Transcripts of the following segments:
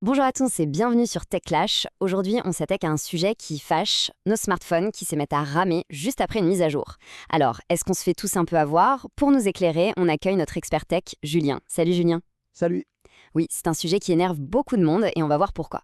Bonjour à tous et bienvenue sur TechClash. Aujourd'hui, on s'attaque à un sujet qui fâche, nos smartphones qui se mettent à ramer juste après une mise à jour. Alors, est-ce qu'on se fait tous un peu avoir? Pour nous éclairer, on accueille notre expert tech, Julien. Salut Julien. Salut. Oui, c'est un sujet qui énerve beaucoup de monde et on va voir pourquoi.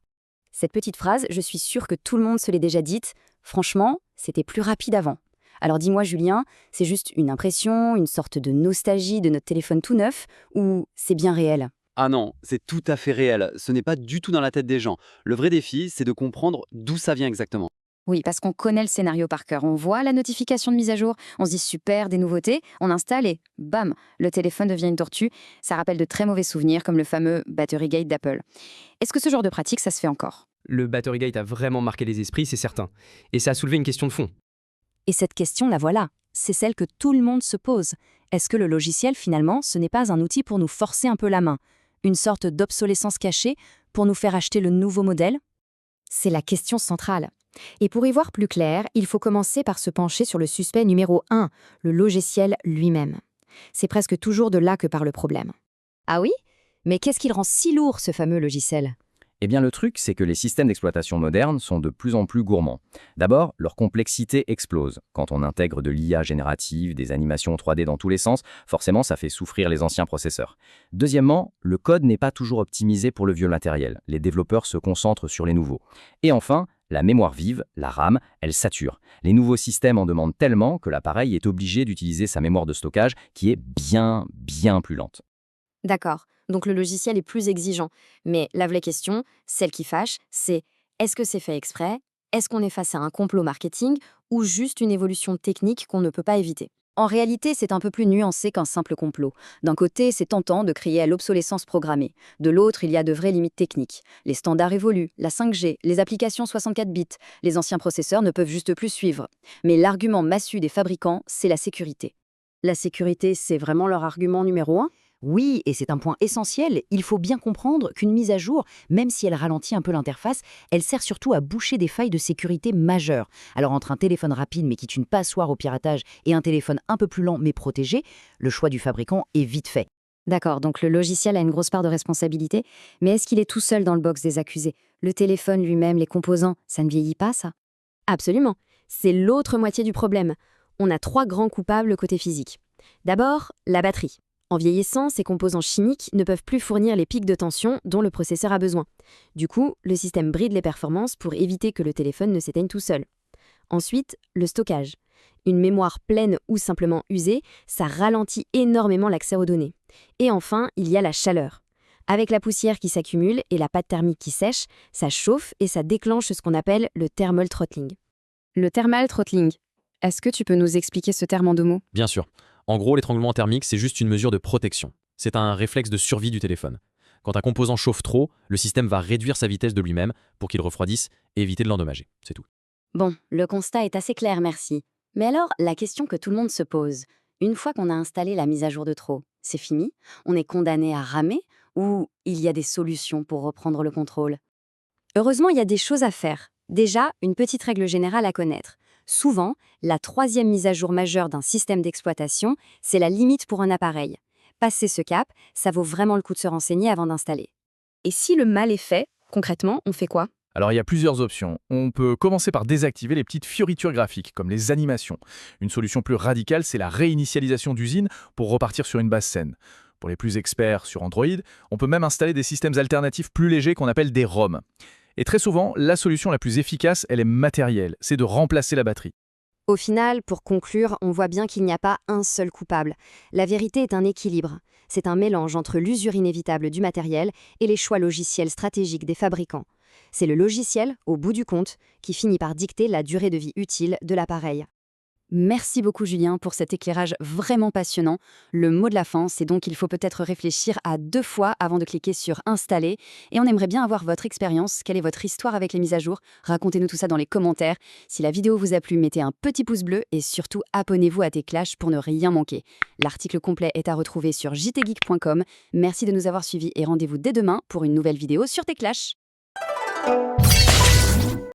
Cette petite phrase, je suis sûre que tout le monde se l'est déjà dite. Franchement, c'était plus rapide avant. Alors dis-moi Julien, c'est juste une impression, une sorte de nostalgie de notre téléphone tout neuf, ou c'est bien réel? Ah non, c'est tout à fait réel. Ce n'est pas du tout dans la tête des gens. Le vrai défi, c'est de comprendre d'où ça vient exactement. Oui, parce qu'on connaît le scénario par cœur. On voit la notification de mise à jour, on se dit super, des nouveautés, on installe et bam, le téléphone devient une tortue. Ça rappelle de très mauvais souvenirs comme le fameux Battery Gate d'Apple. Est-ce que ce genre de pratique, ça se fait encore? Le Battery Gate a vraiment marqué les esprits, c'est certain. Et ça a soulevé une question de fond. Et cette question, la voilà. C'est celle que tout le monde se pose. Est-ce que le logiciel, finalement, ce n'est pas un outil pour nous forcer un peu la main? Une sorte d'obsolescence cachée pour nous faire acheter le nouveau modèle? C'est la question centrale. Et pour y voir plus clair, il faut commencer par se pencher sur le suspect numéro 1, le logiciel lui-même. C'est presque toujours de là que part le problème. Ah oui? Mais qu'est-ce qui le rend si lourd, ce fameux logiciel? Eh bien, le truc, c'est que les systèmes d'exploitation modernes sont de plus en plus gourmands. D'abord, leur complexité explose. Quand on intègre de l'IA générative, des animations 3D dans tous les sens, forcément, ça fait souffrir les anciens processeurs. Deuxièmement, le code n'est pas toujours optimisé pour le vieux matériel. Les développeurs se concentrent sur les nouveaux. Et enfin, la mémoire vive, la RAM, elle sature. Les nouveaux systèmes en demandent tellement que l'appareil est obligé d'utiliser sa mémoire de stockage qui est bien plus lente. D'accord, donc le logiciel est plus exigeant. Mais la vraie question, celle qui fâche, c'est est-ce que c'est fait exprès? Est-ce qu'on est face à un complot marketing ou juste une évolution technique qu'on ne peut pas éviter? En réalité, c'est un peu plus nuancé qu'un simple complot. D'un côté, c'est tentant de crier à l'obsolescence programmée. De l'autre, il y a de vraies limites techniques. Les standards évoluent, la 5G, les applications 64 bits, les anciens processeurs ne peuvent juste plus suivre. Mais l'argument massu des fabricants, c'est la sécurité. La sécurité, c'est vraiment leur argument numéro 1? Oui, et c'est un point essentiel. Il faut bien comprendre qu'une mise à jour, même si elle ralentit un peu l'interface, elle sert surtout à boucher des failles de sécurité majeures. Alors entre un téléphone rapide mais qui est une passoire au piratage et un téléphone un peu plus lent mais protégé, le choix du fabricant est vite fait. D'accord, donc le logiciel a une grosse part de responsabilité, mais est-ce qu'il est tout seul dans le box des accusés? Le téléphone lui-même, les composants, ça ne vieillit pas, ça? Absolument. C'est l'autre moitié du problème. On a 3 grands coupables côté physique. D'abord, la batterie. En vieillissant, ces composants chimiques ne peuvent plus fournir les pics de tension dont le processeur a besoin. Du coup, le système bride les performances pour éviter que le téléphone ne s'éteigne tout seul. Ensuite, le stockage. Une mémoire pleine ou simplement usée, ça ralentit énormément l'accès aux données. Et enfin, il y a la chaleur. Avec la poussière qui s'accumule et la pâte thermique qui sèche, ça chauffe et ça déclenche ce qu'on appelle le thermal throttling. Le thermal throttling. Est-ce que tu peux nous expliquer ce terme en 2 mots? Bien sûr. En gros, l'étranglement thermique, c'est juste une mesure de protection. C'est un réflexe de survie du téléphone. Quand un composant chauffe trop, le système va réduire sa vitesse de lui-même pour qu'il refroidisse et éviter de l'endommager. C'est tout. Bon, le constat est assez clair, merci. Mais alors, la question que tout le monde se pose, une fois qu'on a installé la mise à jour de trop, c'est fini? On est condamné à ramer? Ou il y a des solutions pour reprendre le contrôle? Heureusement, il y a des choses à faire. Déjà, une petite règle générale à connaître. Souvent, la 3e mise à jour majeure d'un système d'exploitation, c'est la limite pour un appareil. Passer ce cap, ça vaut vraiment le coup de se renseigner avant d'installer. Et si le mal est fait, concrètement, on fait quoi? Alors il y a plusieurs options. On peut commencer par désactiver les petites fioritures graphiques, comme les animations. Une solution plus radicale, c'est la réinitialisation d'usine pour repartir sur une base saine. Pour les plus experts sur Android, on peut même installer des systèmes alternatifs plus légers qu'on appelle des ROM. Et très souvent, la solution la plus efficace, elle est matérielle, c'est de remplacer la batterie. Au final, pour conclure, on voit bien qu'il n'y a pas un seul coupable. La vérité est un équilibre. C'est un mélange entre l'usure inévitable du matériel et les choix logiciels stratégiques des fabricants. C'est le logiciel, au bout du compte, qui finit par dicter la durée de vie utile de l'appareil. Merci beaucoup Julien pour cet éclairage vraiment passionnant. Le mot de la fin, c'est donc qu'il faut peut-être réfléchir à 2 fois avant de cliquer sur Installer. Et on aimerait bien avoir votre expérience. Quelle est votre histoire avec les mises à jour? Racontez-nous tout ça dans les commentaires. Si la vidéo vous a plu, mettez un petit pouce bleu et surtout abonnez-vous à TechClash pour ne rien manquer. L'article complet est à retrouver sur jtgeek.com. Merci de nous avoir suivis et rendez-vous dès demain pour une nouvelle vidéo sur TechClash.